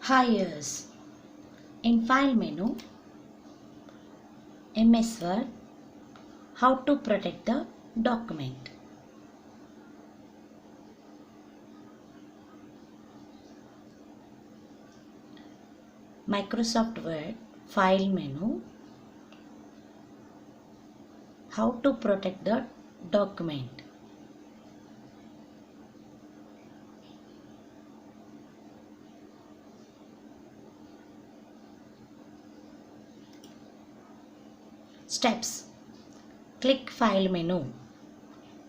Hires. In File menu, MS Word, how to protect the document. Microsoft Word, File menu, how to protect the document. Steps. Click File menu.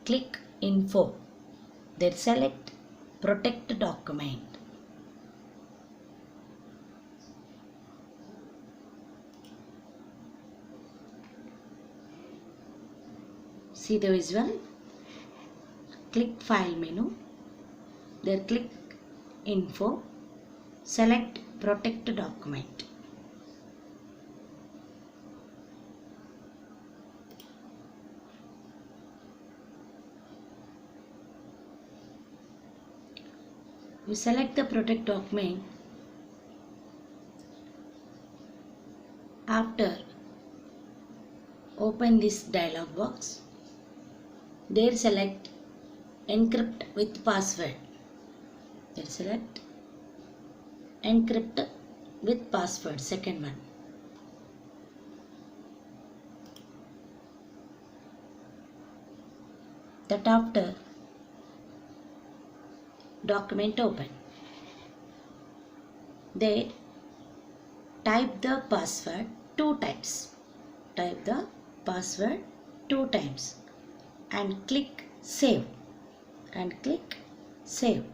Click Info. Then select Protect Document. See the visual. Click File menu. Then click Info. Select Protect Document. You select the Protect Document. After, open this dialog box. There select Encrypt with Password. There select Encrypt with Password, second one. That after, document open. There type the password 2 times. Type the password 2 times and click Save. And click Save.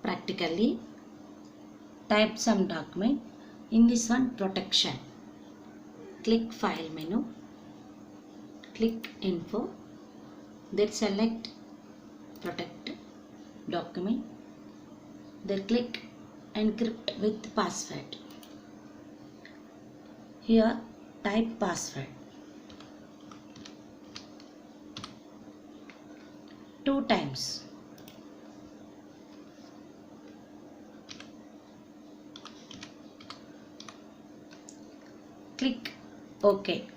Practically type some document. In this one, protection. Click File menu. Click Info. Then select Protect Document. Then click Encrypt with Password. Here type password 2 times. Click OK.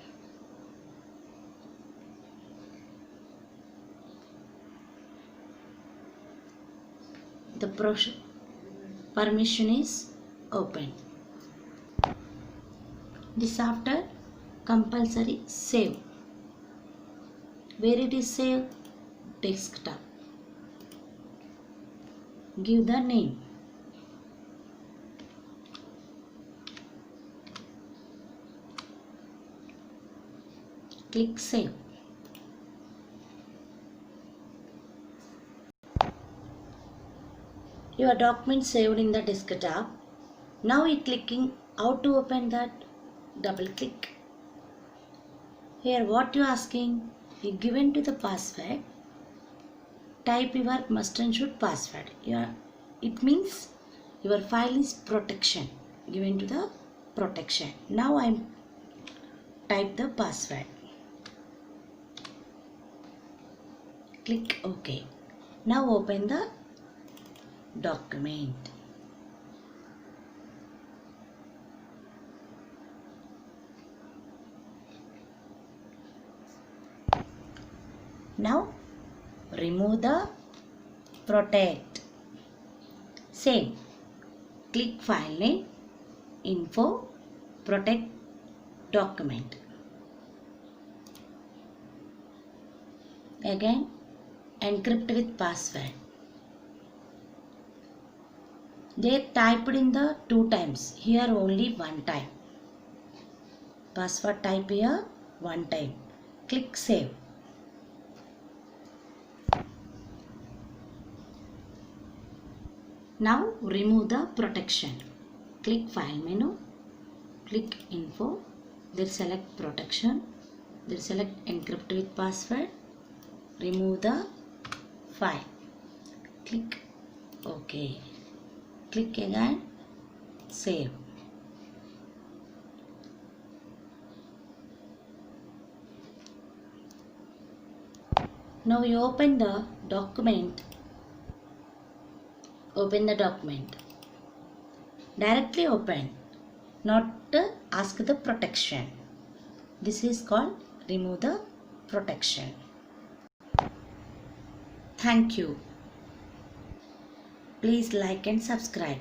The permission is open. This after compulsory save. Where it is saved? Desktop. Give the name. Click Save. Your document saved in the desktop. Now you clicking how to open that. Double click. Here what you asking? You given to the password. Type your must and should password. It means your file is protection. Given to the protection. Now I type the password. Click OK. Now open the document. Now remove the protect. Same. Click File name, Info, Protect Document. Again encrypt with password. They typed in the 2 times. Here only 1 time. Password type here 1 time. Click Save. Now remove the protection. Click File menu. Click Info. Then select Protection. Then select Encrypt with Password. Remove the file. Click OK. Click again. Save. Now you open the document. Open the document. Directly open. Not ask the protection. This is called remove the protection. Thank you. Please like and subscribe.